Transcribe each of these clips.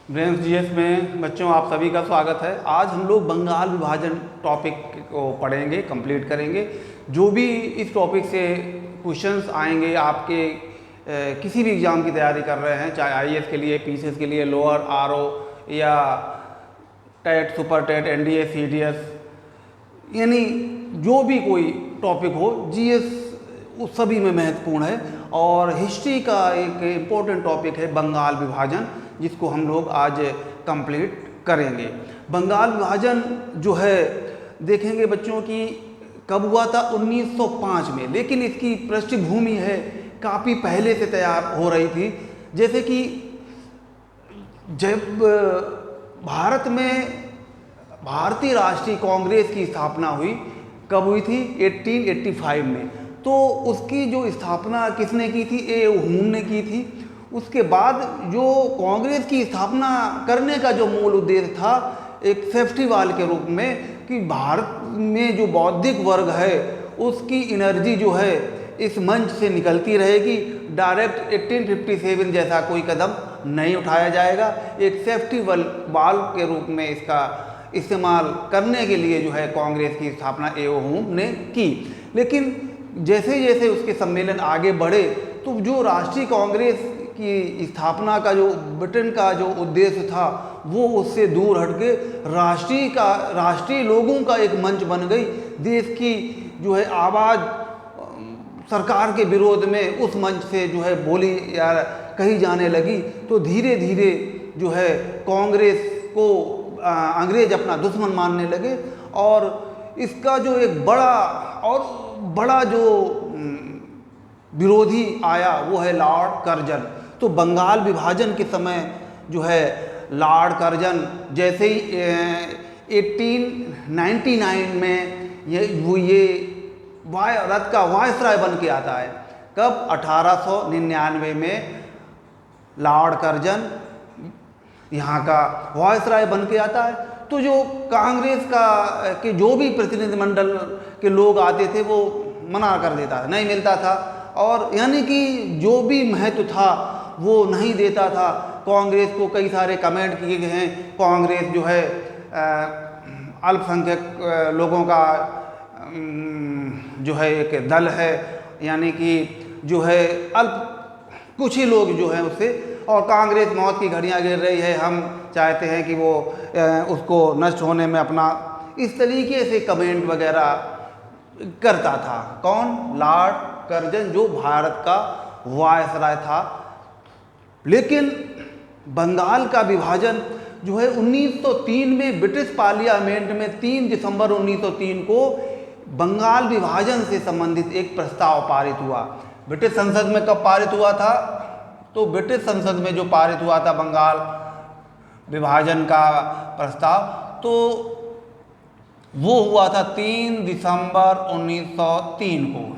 Brains GS में बच्चों आप सभी का स्वागत है। आज हम लोग बंगाल विभाजन टॉपिक को पढ़ेंगे, कंप्लीट करेंगे। जो भी इस टॉपिक से क्वेश्चंस आएंगे आपके किसी भी एग्ज़ाम की तैयारी कर रहे हैं, चाहे आईएएस के लिए, पीसीएस के लिए, लोअर आरओ या TET, super TET, NDA, CDS, यानी जो भी कोई टॉपिक हो, जीएस उस सभी में महत्वपूर्ण है। और हिस्ट्री का एक इम्पोर्टेंट टॉपिक है बंगाल विभाजन, जिसको हम लोग आज कंप्लीट करेंगे। बंगाल विभाजन जो है देखेंगे बच्चों की कब हुआ था, 1905 में, लेकिन इसकी पृष्ठभूमि है काफ़ी पहले से तैयार हो रही थी। जैसे कि जब भारत में भारतीय राष्ट्रीय कांग्रेस की स्थापना हुई, कब हुई थी, 1885 में, तो उसकी जो स्थापना किसने की थी, ए हुम ने की थी। उसके बाद जो कांग्रेस की स्थापना करने का जो मूल उद्देश्य था, एक सेफ्टी वाल के रूप में, कि भारत में जो बौद्धिक वर्ग है उसकी एनर्जी जो है इस मंच से निकलती रहेगी। डायरेक्ट 1857 जैसा कोई कदम नहीं उठाया जाएगा। एक सेफ्टी वाल के रूप में इसका इस्तेमाल करने के लिए जो है कांग्रेस की स्थापना ए हुम ने की। लेकिन जैसे जैसे उसके सम्मेलन आगे बढ़े, तो जो राष्ट्रीय कांग्रेस की स्थापना का जो ब्रिटेन का जो उद्देश्य था, वो उससे दूर हटके राष्ट्रीय लोगों का एक मंच बन गई। देश की जो है आवाज़ सरकार के विरोध में उस मंच से जो है बोली या कही जाने लगी। तो धीरे धीरे जो है कांग्रेस को अंग्रेज अपना दुश्मन मानने लगे। और इसका जो एक बड़ा जो विरोधी आया वो है लॉर्ड कर्जन। तो बंगाल विभाजन के समय जो है लॉर्ड कर्जन जैसे ही 1899 में ये भारत का वायसराय बन के आता है। कब, 1899 में लॉर्ड कर्जन यहाँ का वायसराय बन के आता है। तो जो कांग्रेस के जो भी प्रतिनिधिमंडल के लोग आते थे वो मना कर देता था, नहीं मिलता था। और यानी कि जो भी महत्व था वो नहीं देता था कांग्रेस को। कई सारे कमेंट किए गए हैं, कांग्रेस जो है अल्पसंख्यक लोगों का जो है एक दल है, यानी कि जो है कुछ ही लोग जो हैं उससे, और कांग्रेस मौत की घड़ियां गिर रही है, हम चाहते हैं कि वो उसको नष्ट होने में अपना, इस तरीके से कमेंट वगैरह करता था। कौन, लॉर्ड कर्जन, जो भारत का वायसराय था। लेकिन बंगाल का विभाजन जो है 1903 में ब्रिटिश पार्लियामेंट में 3 दिसंबर 1903 को बंगाल विभाजन से संबंधित एक प्रस्ताव पारित हुआ। ब्रिटिश संसद में कब पारित हुआ था, तो ब्रिटिश संसद में जो पारित हुआ था बंगाल विभाजन का प्रस्ताव, तो वो हुआ था 3 दिसंबर 1903 को।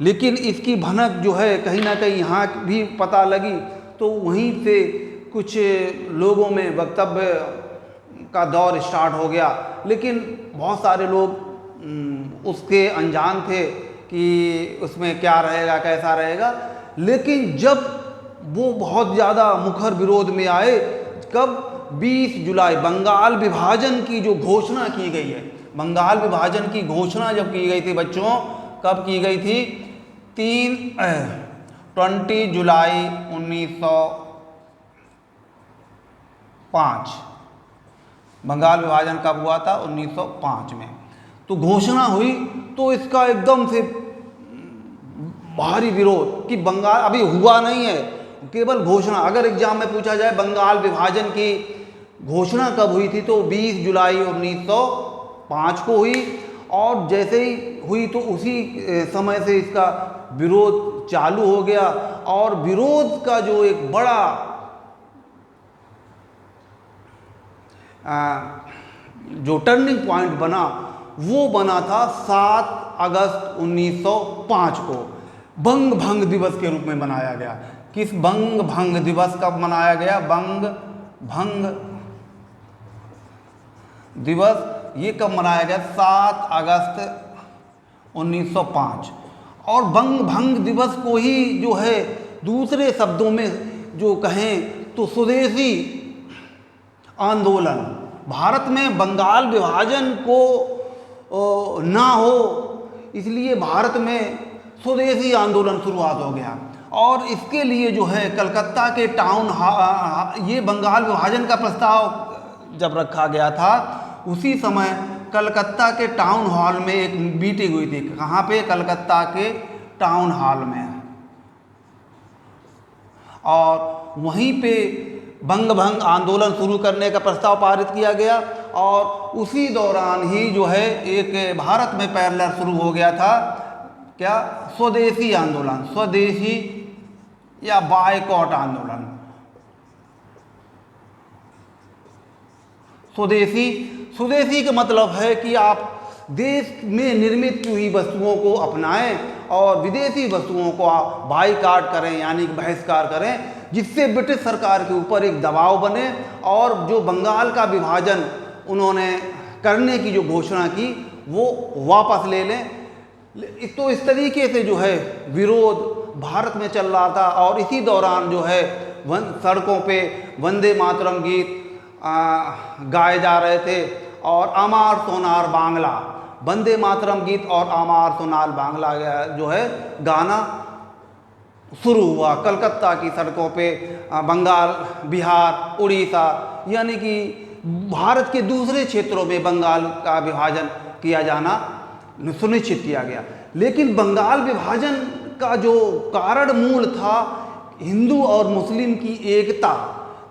लेकिन इसकी भनक जो है कहीं ना कहीं यहाँ भी पता लगी, तो वहीं से कुछ लोगों में वक्तव्य का दौर स्टार्ट हो गया। लेकिन बहुत सारे लोग उसके अनजान थे कि उसमें क्या रहेगा, कैसा रहेगा। लेकिन जब वो बहुत ज़्यादा मुखर विरोध में आए, कब, 20 जुलाई, बंगाल विभाजन की जो घोषणा की गई है, बंगाल विभाजन की घोषणा जब की गई थी बच्चों, कब की गई थी, 20 जुलाई 1905। बंगाल विभाजन कब हुआ था, 1905 में। तो घोषणा हुई, तो इसका एकदम से भारी विरोध कि बंगाल अभी हुआ नहीं है, केवल घोषणा। अगर एग्जाम में पूछा जाए बंगाल विभाजन की घोषणा कब हुई थी, तो 20 जुलाई 1905 को हुई। और जैसे ही हुई तो उसी समय से इसका विरोध चालू हो गया। और विरोध का जो एक बड़ा जो टर्निंग पॉइंट बना, वो बना था 7 अगस्त 1905 को, बंग भंग दिवस के रूप में मनाया गया। किस बंग भंग दिवस कब मनाया गया, बंग भंग दिवस, ये कब मनाया गया, 7 अगस्त 1905। और बंग भंग दिवस को ही जो है दूसरे शब्दों में जो कहें तो स्वदेशी आंदोलन, भारत में बंगाल विभाजन को ना हो इसलिए भारत में स्वदेशी आंदोलन शुरुआत हो गया। और इसके लिए जो है कलकत्ता के ये बंगाल विभाजन का प्रस्ताव जब रखा गया था, उसी समय कलकत्ता के टाउन हॉल में एक मीटिंग हुई थी। कहाँ पे? कलकत्ता के टाउन हॉल में। और वहीं पे बंग भंग आंदोलन शुरू करने का प्रस्ताव पारित किया गया। और उसी दौरान ही जो है एक भारत में पैरेलल शुरू हो गया था, क्या? स्वदेशी आंदोलन, स्वदेशी या बायकॉट आंदोलन। स्वदेशी का मतलब है कि आप देश में निर्मित हुई वस्तुओं को अपनाएं और विदेशी वस्तुओं को आप बायकॉट करें, यानी कि बहिष्कार करें, जिससे ब्रिटिश सरकार के ऊपर एक दबाव बने और जो बंगाल का विभाजन उन्होंने करने की जो घोषणा की वो वापस ले लें। तो इस तरीके से जो है विरोध भारत में चल रहा था। और इसी दौरान जो है सड़कों पे वंदे मातरम गीत गाए जा रहे थे और अमार सोनार बांग्ला, वंदे मातरम गीत और अमार सोनार बांग्ला जो है गाना शुरू हुआ कलकत्ता की सड़कों पे। बंगाल, बिहार, उड़ीसा, यानी कि भारत के दूसरे क्षेत्रों में बंगाल का विभाजन किया जाना सुनिश्चित किया गया। लेकिन बंगाल विभाजन का जो कारण मूल था हिंदू और मुस्लिम की एकता,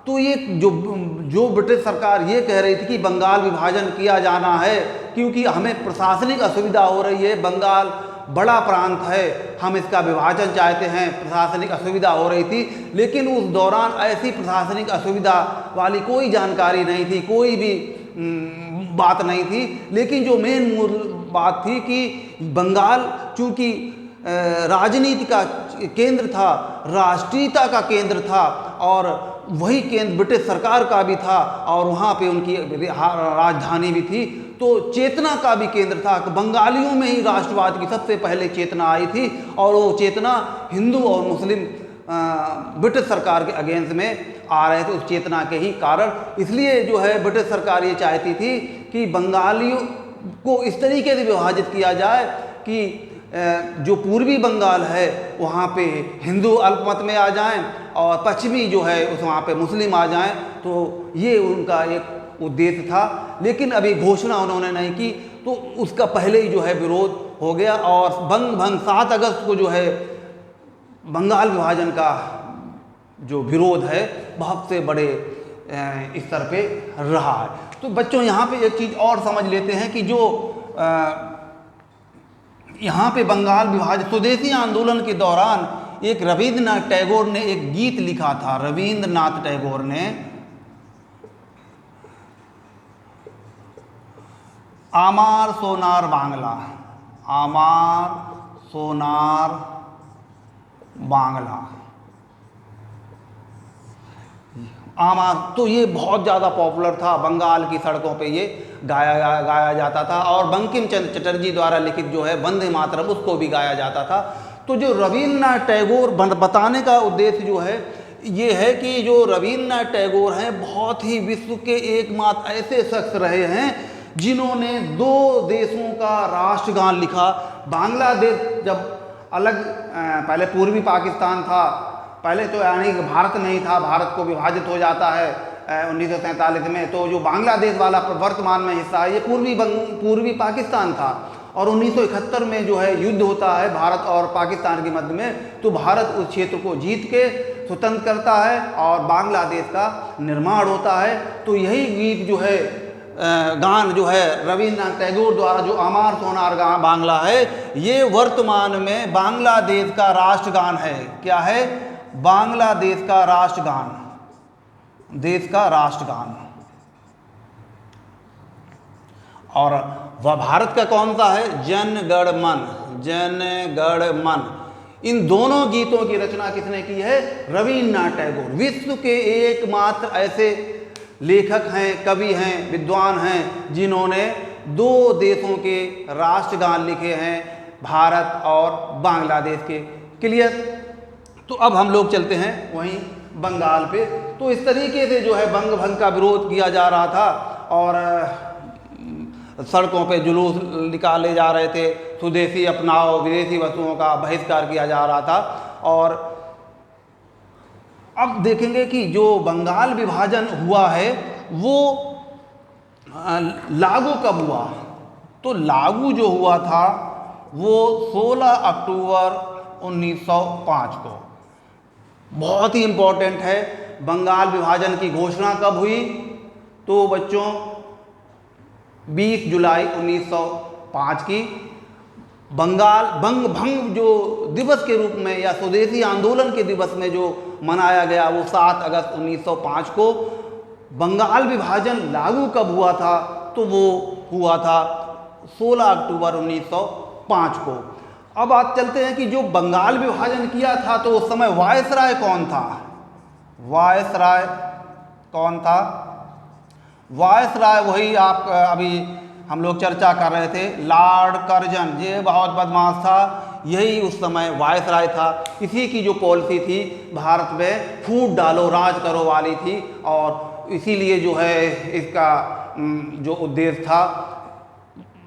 तो ये जो ब्रिटिश सरकार ये कह रही थी कि बंगाल विभाजन किया जाना है क्योंकि हमें प्रशासनिक असुविधा हो रही है, बंगाल बड़ा प्रांत है, हम इसका विभाजन चाहते हैं, प्रशासनिक असुविधा हो रही थी। लेकिन उस दौरान ऐसी प्रशासनिक असुविधा वाली कोई जानकारी नहीं थी, कोई भी बात नहीं थी। लेकिन जो मेन मूल बात थी कि बंगाल चूँकि राजनीति का केंद्र था, राष्ट्रीयता का केंद्र था और वही केंद्र ब्रिटिश सरकार का भी था और वहाँ पे उनकी राजधानी भी थी, तो चेतना का भी केंद्र था। बंगालियों में ही राष्ट्रवाद की सबसे पहले चेतना आई थी और वो चेतना हिंदू और मुस्लिम ब्रिटिश सरकार के अगेंस्ट में आ रहे थे, उस चेतना के ही कारण। इसलिए जो है ब्रिटिश सरकार ये चाहती थी कि बंगालियों को इस तरीके से विभाजित किया जाए कि जो पूर्वी बंगाल है वहाँ पे हिंदू अल्पमत में आ जाएं और पश्चिमी जो है उस वहाँ पे मुस्लिम आ जाएं। तो ये उनका एक उद्देश्य था। लेकिन अभी घोषणा उन्होंने नहीं की, तो उसका पहले ही जो है विरोध हो गया और बंग भंग 7 अगस्त को जो है बंगाल विभाजन का जो विरोध है बहुत से बड़े स्तर पे रहा है। तो बच्चों यहाँ पे एक चीज़ और समझ लेते हैं कि जो यहाँ पे बंगाल विभाजन स्वदेशी आंदोलन के दौरान एक रविंद्रनाथ टैगोर ने एक गीत लिखा था। रविंद्रनाथ टैगोर ने आमार सोनार बांग्ला, आमार सोनार बांग्ला, आमार, तो ये बहुत ज़्यादा पॉपुलर था। बंगाल की सड़कों पे ये गाया जाता था और बंकिम चंद्र चटर्जी द्वारा लिखित जो है वंदे मातरम उसको भी गाया जाता था। तो जो रविंद्रनाथ टैगोर बताने का उद्देश्य जो है ये है कि जो रविंद्रनाथ टैगोर हैं बहुत ही विश्व के एकमात्र ऐसे शख्स रहे हैं जिन्होंने 2 देशों का राष्ट्रगान लिखा। बांग्लादेश जब अलग पहले पूर्वी पाकिस्तान था, पहले तो यानी कि भारत नहीं था, भारत को विभाजित हो जाता है 1947 में, तो जो बांग्लादेश वाला वर्तमान में हिस्सा है ये पूर्वी पाकिस्तान था। और 1971 में जो है युद्ध होता है भारत और पाकिस्तान के मध्य में, तो भारत उस क्षेत्र को जीत के स्वतंत्र करता है और बांग्लादेश का निर्माण होता है। तो यही गीत जो है गान जो है रविंद्रनाथ टैगोर द्वारा जो आमार सोनार बांग्ला है, ये वर्तमान में बांग्लादेश का राष्ट्रगान है। क्या है? बांग्लादेश का राष्ट्रगान, देश का राष्ट्रगान। और वह भारत का कौन सा है? जन गण मन, जन गण मन। इन दोनों गीतों की रचना किसने की है? रविंद्रनाथ टैगोर। विश्व के एकमात्र ऐसे लेखक हैं, कवि हैं, विद्वान हैं जिन्होंने 2 देशों के राष्ट्रगान लिखे हैं, भारत और बांग्लादेश के। क्लियर? तो अब हम लोग चलते हैं वहीं बंगाल पे। तो इस तरीके से जो है बंग भंग का विरोध किया जा रहा था और सड़कों पे जुलूस निकाले जा रहे थे, स्वदेशी अपनाओ, विदेशी वस्तुओं का बहिष्कार किया जा रहा था। और अब देखेंगे कि जो बंगाल विभाजन हुआ है वो लागू कब हुआ। तो लागू जो हुआ था वो 16 अक्टूबर 1905 को। बहुत ही इम्पोर्टेंट है। बंगाल विभाजन की घोषणा कब हुई? तो बच्चों 20 जुलाई 1905 की। बंगाल बंग भंग जो दिवस के रूप में या स्वदेशी आंदोलन के दिवस में जो मनाया गया वो 7 अगस्त 1905 को। बंगाल विभाजन लागू कब हुआ था? तो वो हुआ था 16 अक्टूबर 1905 को। अब बात चलते हैं कि जो बंगाल विभाजन किया था तो उस समय वायसराय कौन था? वायसराय कौन था? वायसराय वही आप अभी हम लोग चर्चा कर रहे थे, लॉर्ड कर्जन। ये बहुत बदमाश था, यही उस समय वायसराय था। इसी की जो पॉलिसी थी भारत में फूट डालो राज करो वाली थी और इसीलिए जो है इसका जो उद्देश्य था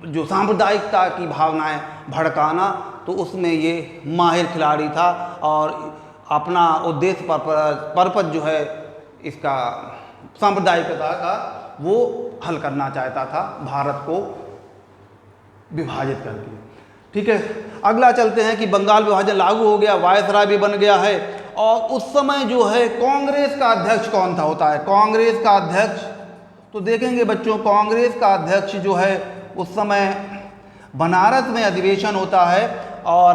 जो सांप्रदायिकता की भावनाएं भड़काना, तो उसमें ये माहिर खिलाड़ी था और अपना उद्देश्य पर्पज जो है इसका सांप्रदायिकता का वो हल करना चाहता था भारत को विभाजित करके। ठीक है, अगला चलते हैं कि बंगाल विभाजन लागू हो गया, वायसराय भी बन गया है और उस समय जो है कांग्रेस का अध्यक्ष कौन था होता है? कांग्रेस का अध्यक्ष, तो देखेंगे बच्चों कांग्रेस का अध्यक्ष जो है उस समय बनारस में अधिवेशन होता है और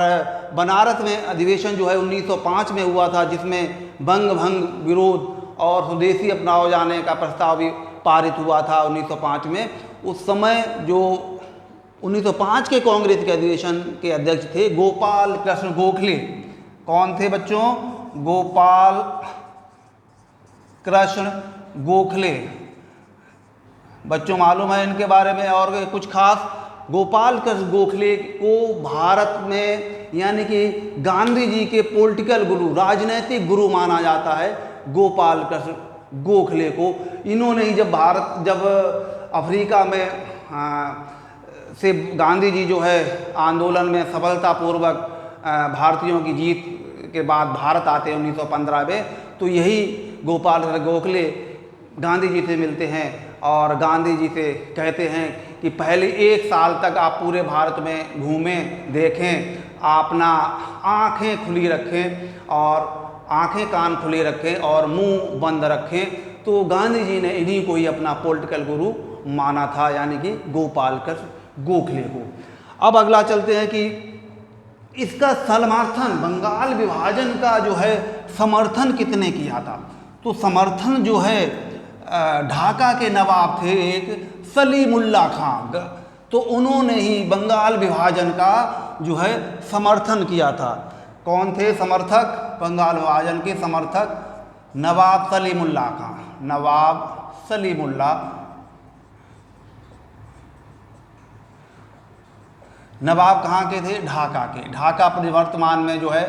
बनारस में अधिवेशन जो है 1905 में हुआ था, जिसमें बंग भंग विरोध और स्वदेशी अपनाओ जाने का प्रस्ताव भी पारित हुआ था 1905 में। उस समय जो 1905 के कांग्रेस के अधिवेशन के अध्यक्ष थे गोपाल कृष्ण गोखले। कौन थे बच्चों? गोपाल कृष्ण गोखले। बच्चों मालूम है इनके बारे में और कुछ खास? गोपाल कृष्ण गोखले को भारत में यानी कि गांधी जी के पॉलिटिकल गुरु, राजनैतिक गुरु माना जाता है गोपाल कृष्ण गोखले को। इन्होंने ही जब अफ्रीका में से गांधी जी जो है आंदोलन में सफलतापूर्वक भारतीयों की जीत के बाद भारत आते हैं 1915 में, तो यही गोपाल कृष्ण गोखले गांधी जी से मिलते हैं और गांधी जी से कहते हैं कि पहले 1 साल तक आप पूरे भारत में घूमें, देखें, अपना आँखें खुली रखें और आँखें कान खुले रखें और मुंह बंद रखें। तो गांधी जी ने इन्हीं को ही अपना पॉलिटिकल गुरु माना था, यानी कि गोपाल कृष्ण गोखले को। अब अगला चलते हैं कि इसका समर्थन, बंगाल विभाजन का जो है समर्थन किसने किया था? तो समर्थन जो है ढाका के नवाब थे एक सलीमुल्लाह खां, तो उन्होंने ही बंगाल विभाजन का जो है समर्थन किया था। कौन थे समर्थक? बंगाल विभाजन के समर्थक नवाब सलीमुल्लाह खां। नवाब सलीमुल्लाह, नवाब कहाँ के थे? ढाका के। ढाका वर्तमान में जो है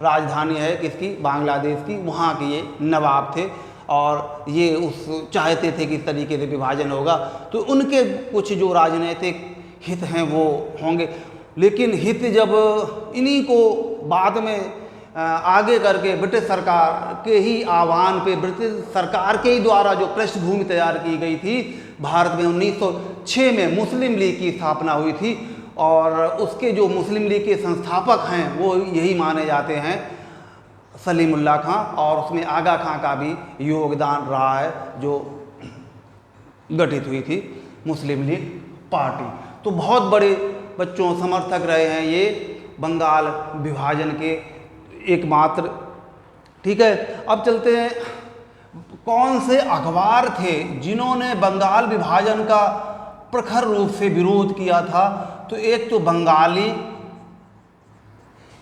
राजधानी है किसकी? बांग्लादेश की। वहाँ के ये नवाब थे और ये चाहते थे कि इस तरीके से विभाजन होगा, तो उनके कुछ जो राजनीतिक हित हैं वो होंगे। लेकिन हित जब इन्हीं को बाद में आगे करके ब्रिटिश सरकार के ही आह्वान पे, ब्रिटिश सरकार के ही द्वारा जो पृष्ठभूमि तैयार की गई थी, भारत में 1906 में मुस्लिम लीग की स्थापना हुई थी और उसके जो मुस्लिम लीग के संस्थापक हैं वो यही माने जाते हैं सलीमुल्लाह खां, और उसमें आगा खां का भी योगदान रहा है जो गठित हुई थी मुस्लिम लीग पार्टी। तो बहुत बड़े बच्चों समर्थक रहे हैं ये बंगाल विभाजन के एकमात्र। ठीक है, अब चलते हैं कौन से अखबार थे जिन्होंने बंगाल विभाजन का प्रखर रूप से विरोध किया था? तो एक तो बंगाली,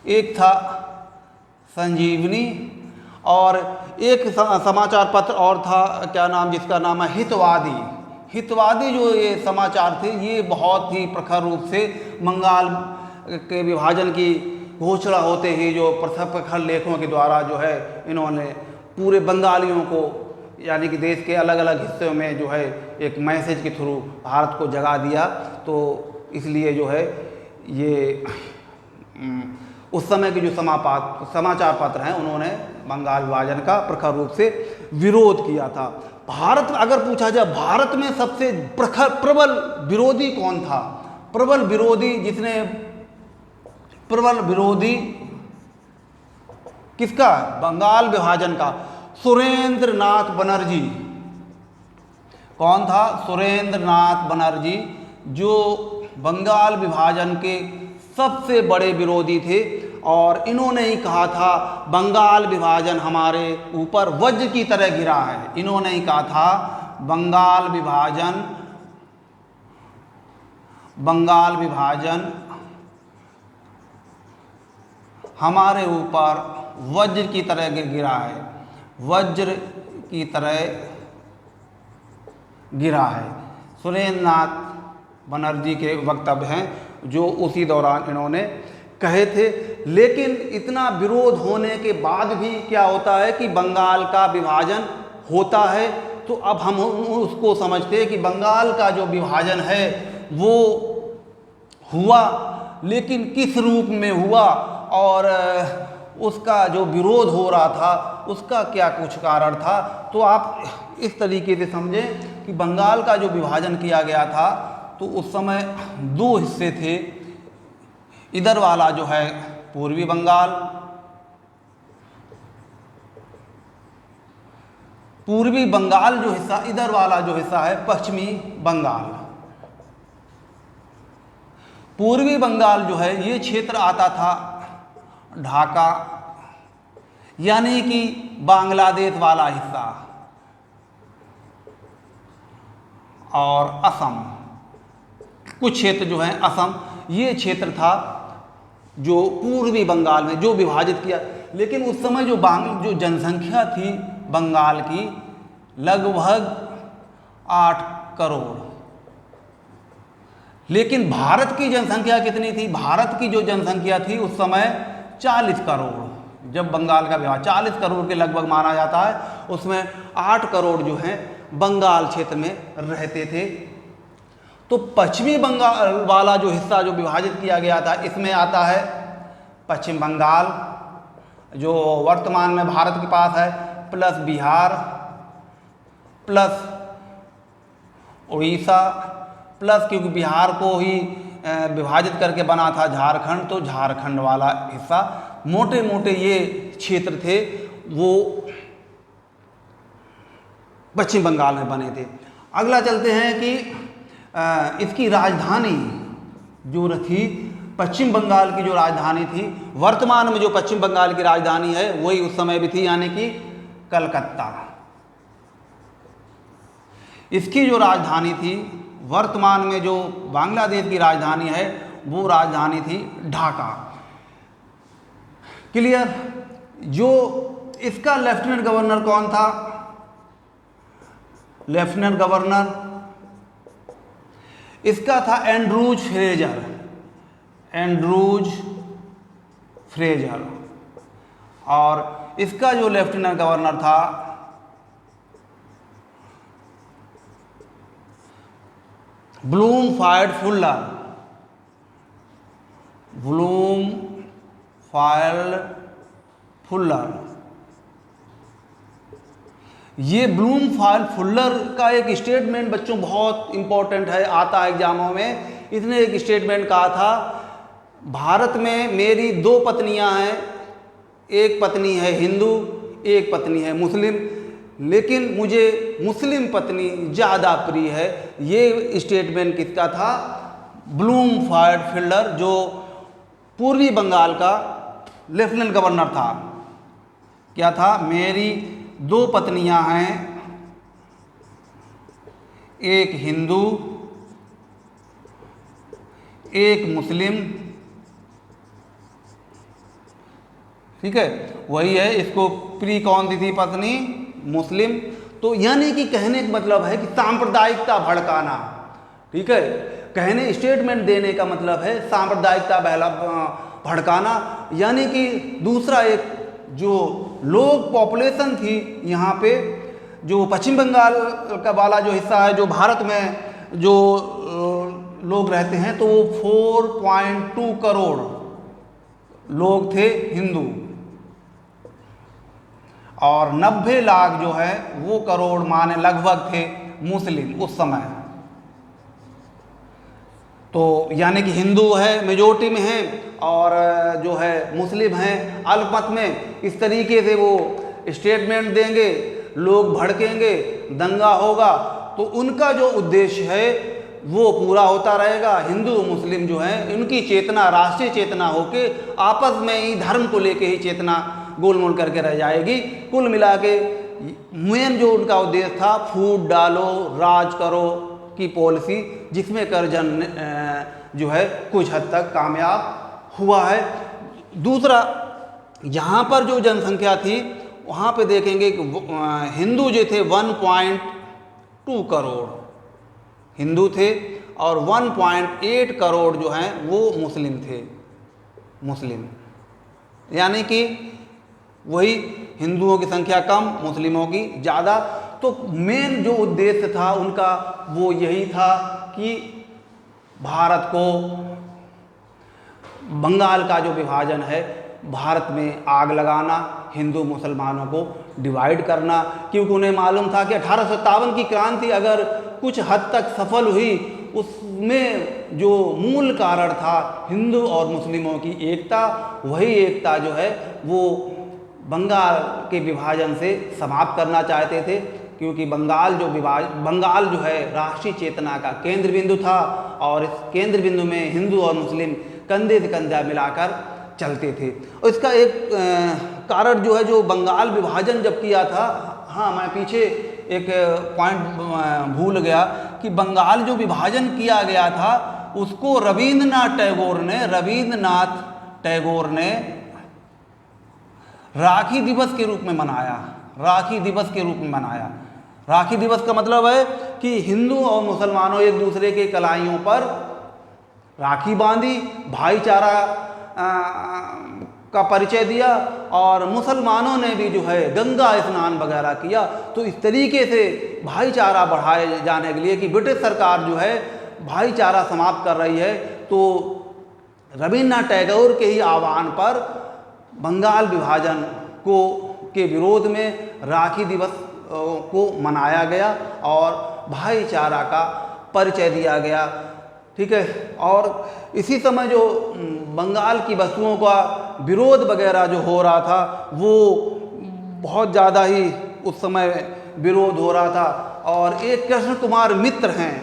एक था संजीवनी और एक समाचार पत्र और था, क्या नाम, जिसका नाम है हितवादी। हितवादी जो ये समाचार थे ये बहुत ही प्रखर रूप से बंगाल के विभाजन की घोषणा होते ही जो प्रखर लेखों के द्वारा जो है इन्होंने पूरे बंगालियों को यानी कि देश के अलग अलग हिस्सों में जो है एक मैसेज के थ्रू भारत को जगा दिया। तो इसलिए जो है ये उस समय के जो समाचार पत्र हैं उन्होंने बंगाल विभाजन का प्रखर रूप से विरोध किया था। भारत अगर पूछा जाए भारत में सबसे प्रबल विरोधी कौन था? प्रबल विरोधी किसका? बंगाल विभाजन का सुरेंद्र नाथ बनर्जी। कौन था? सुरेंद्र नाथ बनर्जी, जो बंगाल विभाजन के सबसे बड़े विरोधी थे। और इन्होंने ही कहा था बंगाल विभाजन हमारे ऊपर वज्र की तरह गिरा है। इन्होंने ही कहा था बंगाल विभाजन हमारे ऊपर वज्र की तरह गिरा है, वज्र की तरह गिरा है। सुरेंद्र नाथ बनर्जी के वक्तव्य हैं जो उसी दौरान इन्होंने कहे थे। लेकिन इतना विरोध होने के बाद भी क्या होता है कि बंगाल का विभाजन होता है। तो अब हम उसको समझते हैं कि बंगाल का जो विभाजन है वो हुआ, लेकिन किस रूप में हुआ और उसका जो विरोध हो रहा था उसका क्या कुछ कारण था। तो आप इस तरीके से समझें कि बंगाल का जो विभाजन किया गया था तो उस समय दो हिस्से थे। इधर वाला जो है पूर्वी बंगाल, पूर्वी बंगाल जो हिस्सा, इधर वाला जो हिस्सा है पश्चिमी बंगाल। पूर्वी बंगाल जो है ये क्षेत्र आता था ढाका यानी कि बांग्लादेश वाला हिस्सा और असम, कुछ क्षेत्र जो है असम, ये क्षेत्र था जो पूर्वी बंगाल में जो विभाजित किया। लेकिन उस समय जो जनसंख्या थी बंगाल की लगभग 8 करोड़। लेकिन भारत की जनसंख्या कितनी थी? भारत की जो जनसंख्या थी उस समय 40 करोड़। जब बंगाल का विभाजन 40 करोड़ के लगभग माना जाता है, उसमें 8 करोड़ जो हैं बंगाल क्षेत्र में रहते थे। तो पश्चिमी बंगाल वाला जो हिस्सा जो विभाजित किया गया था, इसमें आता है पश्चिम बंगाल जो वर्तमान में भारत के पास है, plus Bihar, plus Orissa, plus क्योंकि बिहार को ही विभाजित करके बना था झारखंड, तो झारखंड वाला हिस्सा, मोटे मोटे ये क्षेत्र थे वो पश्चिम बंगाल में बने थे। अगला चलते हैं कि इसकी राजधानी जो थी, पश्चिम बंगाल की जो राजधानी थी, वर्तमान में जो पश्चिम बंगाल की राजधानी है वही उस समय भी थी, यानी कि कलकत्ता। इसकी जो राजधानी थी, वर्तमान में जो बांग्लादेश की राजधानी है वो राजधानी थी ढाका। क्लियर? जो इसका लेफ्टिनेंट गवर्नर कौन था? लेफ्टिनेंट गवर्नर इसका था एंड्रूज फ्रेजर। Andrews Fraser. और इसका जो लेफ्टिनेंट गवर्नर था ब्लूमफायर्ड फुल्लर। ब्लूमफायर्ड फुल्लर। ये ब्लूमफायर्ड फुल्लर का एक स्टेटमेंट बच्चों बहुत इंपॉर्टेंट है, आता है एग्जामों में। इसने एक स्टेटमेंट कहा था, भारत में मेरी 2 पत्नियां हैं, एक पत्नी है हिंदू, एक पत्नी है मुस्लिम, लेकिन मुझे मुस्लिम पत्नी ज़्यादा प्रिय है। ये स्टेटमेंट किसका था? ब्लूमफायर्ड फुल्लर, जो पूर्वी बंगाल का लेफ्टिनेंट गवर्नर था। क्या था? मेरी 2 पत्नियां हैं, एक हिंदू एक मुस्लिम। ठीक है, वही है, इसको प्री कौन सी थी पत्नी? मुस्लिम। तो यानी कि कहने का मतलब है कि सांप्रदायिकता भड़काना। ठीक है, कहने स्टेटमेंट देने का मतलब है सांप्रदायिकता भड़काना, यानी कि दूसरा एक जो लोग पॉपुलेशन थी यहाँ पे, जो पश्चिम बंगाल का वाला जो हिस्सा है, जो भारत में जो लोग रहते हैं, तो वो 4.2 करोड़ लोग थे हिंदू, और 90 लाख जो है वो करोड़ माने लगभग थे मुस्लिम उस समय। तो यानी कि हिंदू है मेजोरिटी में है और जो है मुस्लिम हैं अल्पमत में। इस तरीके से वो स्टेटमेंट देंगे, लोग भड़केंगे, दंगा होगा, तो उनका जो उद्देश्य है वो पूरा होता रहेगा। हिंदू मुस्लिम जो है उनकी चेतना राष्ट्रीय चेतना होके आपस में ही धर्म को लेके ही चेतना गोलमोल करके रह जाएगी। कुल मिला के मेन जो उनका उद्देश्य था, फूट डालो राज करो की पॉलिसी, जिसमें करजन जो है कुछ हद तक कामयाब हुआ है। दूसरा, यहाँ पर जो जनसंख्या थी वहाँ पे देखेंगे कि हिंदू जो थे 1.2 करोड़ हिंदू थे और 1.8 करोड़ जो हैं वो मुस्लिम थे। मुस्लिम यानी कि वही हिंदुओं की संख्या कम, मुस्लिमों की ज़्यादा। तो मेन जो उद्देश्य था उनका वो यही था कि भारत को, बंगाल का जो विभाजन है, भारत में आग लगाना, हिंदू मुसलमानों को डिवाइड करना, क्योंकि उन्हें मालूम था कि 1857 की क्रांति अगर कुछ हद तक सफल हुई, उसमें जो मूल कारण था हिंदू और मुस्लिमों की एकता, वही एकता जो है वो बंगाल के विभाजन से समाप्त करना चाहते थे। क्योंकि बंगाल जो है राष्ट्रीय चेतना का केंद्र बिंदु था और इस केंद्र बिंदु में हिंदू और मुस्लिम कंधे से कंधा मिलाकर चलते थे। और इसका एक कारण जो है, जो बंगाल विभाजन जब किया था, हाँ मैं पीछे एक पॉइंट भूल गया कि बंगाल जो विभाजन किया गया था उसको रविंद्रनाथ टैगोर ने राखी दिवस के रूप में मनाया। राखी दिवस के रूप में मनाया। राखी दिवस का मतलब है कि हिंदू और मुसलमानों एक दूसरे के कलाइयों पर राखी बांधी, भाईचारा का परिचय दिया, और मुसलमानों ने भी जो है गंगा स्नान वगैरह किया। तो इस तरीके से भाईचारा बढ़ाए जाने के लिए कि ब्रिटिश सरकार जो है भाईचारा समाप्त कर रही है, तो रविंद्रनाथ टैगोर के ही आह्वान पर बंगाल विभाजन के विरोध में राखी दिवस को मनाया गया और भाईचारा का परिचय दिया गया। ठीक है। और इसी समय जो बंगाल की वस्तुओं का विरोध वगैरह जो हो रहा था, वो बहुत ज़्यादा ही उस समय विरोध हो रहा था। और एक कृष्ण कुमार मित्र हैं।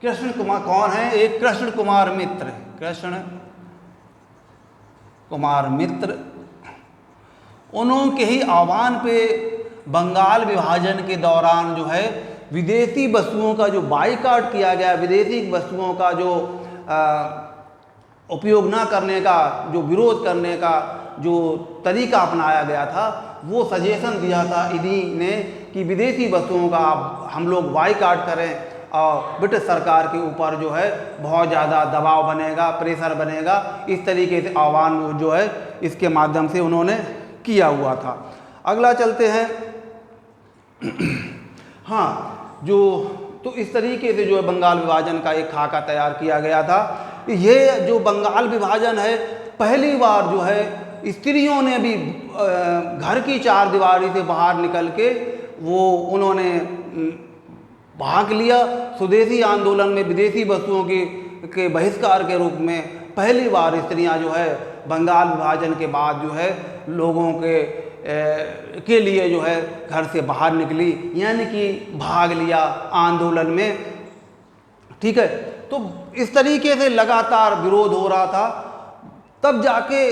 कृष्ण कुमार कौन है? एक कृष्ण कुमार मित्र। कृष्ण कुमार मित्र, उनके ही आह्वान पे बंगाल विभाजन के दौरान जो है विदेशी वस्तुओं का जो बाइकआउट किया गया, विदेशी वस्तुओं का जो उपयोग ना करने का, जो विरोध करने का जो तरीका अपनाया गया था, वो सजेशन दिया था इन्हीं ने कि विदेशी वस्तुओं का हम लोग बाइकआउट करें और ब्रिटिश सरकार के ऊपर जो है बहुत ज़्यादा दबाव बनेगा, प्रेशर बनेगा। इस तरीके से आह्वान जो है इसके माध्यम से उन्होंने किया हुआ था। अगला चलते हैं। हाँ, तो इस तरीके से जो है बंगाल विभाजन का एक खाका तैयार किया गया था। ये जो बंगाल विभाजन है, पहली बार जो है स्त्रियों ने भी घर की चार दीवारी से बाहर निकल के उन्होंने भाग लिया। स्वदेशी आंदोलन में विदेशी वस्तुओं के बहिष्कार के रूप में पहली बार स्त्रियां जो है बंगाल विभाजन के बाद जो है लोगों के लिए जो है घर से बाहर निकली, यानी कि भाग लिया आंदोलन में। ठीक है। तो इस तरीके से लगातार विरोध हो रहा था। तब जाके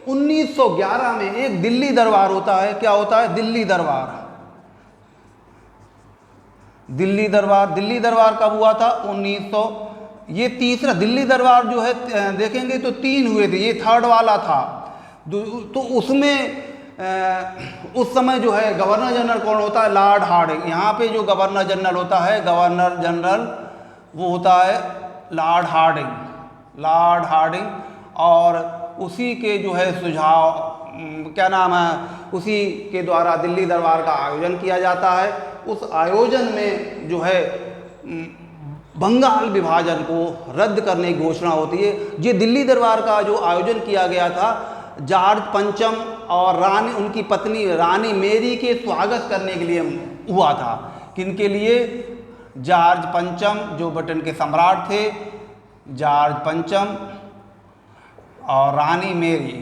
1911 में एक दिल्ली दरबार होता है। क्या होता है? दिल्ली दरबार। दिल्ली दरबार कब हुआ था? 1900। ये तीसरा दिल्ली दरबार जो है देखेंगे तो 3 हुए थे, ये 3rd वाला था। तो उसमें उस समय जो है गवर्नर जनरल कौन होता है? Lord Hardinge. यहाँ पे जो गवर्नर जनरल होता है, गवर्नर जनरल वो होता है लॉर्ड हार्डिंग। और उसी के जो है सुझाव क्या नाम है, उसी के द्वारा दिल्ली दरबार का आयोजन किया जाता है। उस आयोजन में जो है बंगाल विभाजन को रद्द करने की घोषणा होती है। ये दिल्ली दरबार का जो आयोजन किया गया था जॉर्ज पंचम और रानी उनकी पत्नी रानी मेरी के स्वागत करने के लिए हुआ था। किनके लिए? जॉर्ज पंचम जो ब्रिटेन के सम्राट थे, जॉर्ज पंचम और रानी मेरी,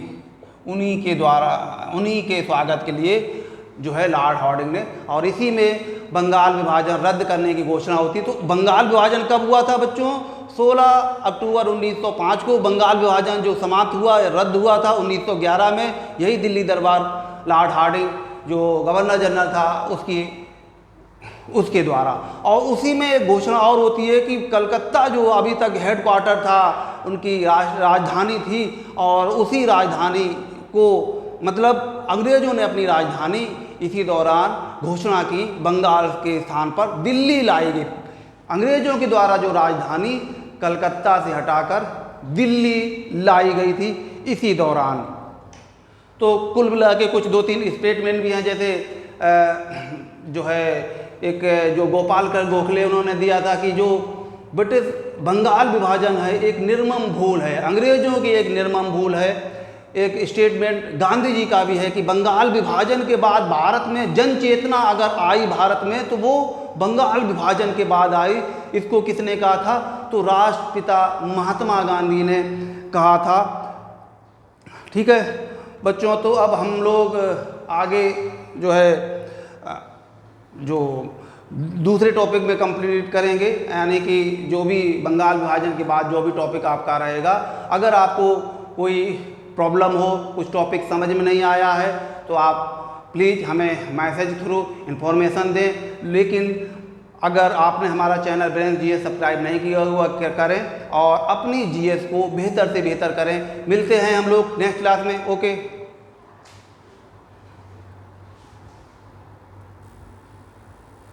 उन्हीं के द्वारा उन्हीं के स्वागत के लिए जो है लॉर्ड हार्डिंग ने, और इसी में बंगाल विभाजन रद्द करने की घोषणा होती। तो बंगाल विभाजन कब हुआ था बच्चों? 16 अक्टूबर 1905 को बंगाल विभाजन जो समाप्त हुआ, रद्द हुआ था 1911 में। यही दिल्ली दरबार लॉर्ड हार्डिंग जो गवर्नर जनरल था उसके द्वारा। और उसी में एक घोषणा और होती है कि कलकत्ता जो अभी तक हेडक्वार्टर था, उनकी राजधानी थी, और उसी राजधानी को मतलब अंग्रेजों ने अपनी राजधानी इसी दौरान घोषणा की बंगाल के स्थान पर दिल्ली लाई गई। अंग्रेजों के द्वारा जो राजधानी कलकत्ता से हटाकर दिल्ली लाई गई थी इसी दौरान। तो कुल मिला के कुछ 2-3 स्टेटमेंट भी हैं, जैसे जो है एक जो गोपाल कर गोखले उन्होंने दिया था कि जो ब्रिटिश बंगाल विभाजन है एक निर्मम भूल है, अंग्रेजों की एक निर्मम भूल है। एक स्टेटमेंट गांधी जी का भी है कि बंगाल विभाजन के बाद भारत में जन चेतना अगर आई भारत में तो वो बंगाल विभाजन के बाद आई। इसको किसने कहा था? तो राष्ट्रपिता महात्मा गांधी ने कहा था। ठीक है बच्चों, तो अब हम लोग आगे जो है जो दूसरे टॉपिक में कंप्लीट करेंगे, यानी कि जो भी बंगाल विभाजन के बाद जो भी टॉपिक आपका रहेगा। अगर आपको कोई प्रॉब्लम हो, कुछ टॉपिक समझ में नहीं आया है, तो आप प्लीज़ हमें मैसेज थ्रू इन्फॉर्मेशन दें। लेकिन अगर आपने हमारा चैनल ब्रेन जीएस सब्सक्राइब नहीं किया हुआ करें और अपनी जीएस को बेहतर से बेहतर करें। मिलते हैं हम लोग नेक्स्ट क्लास में। ओके।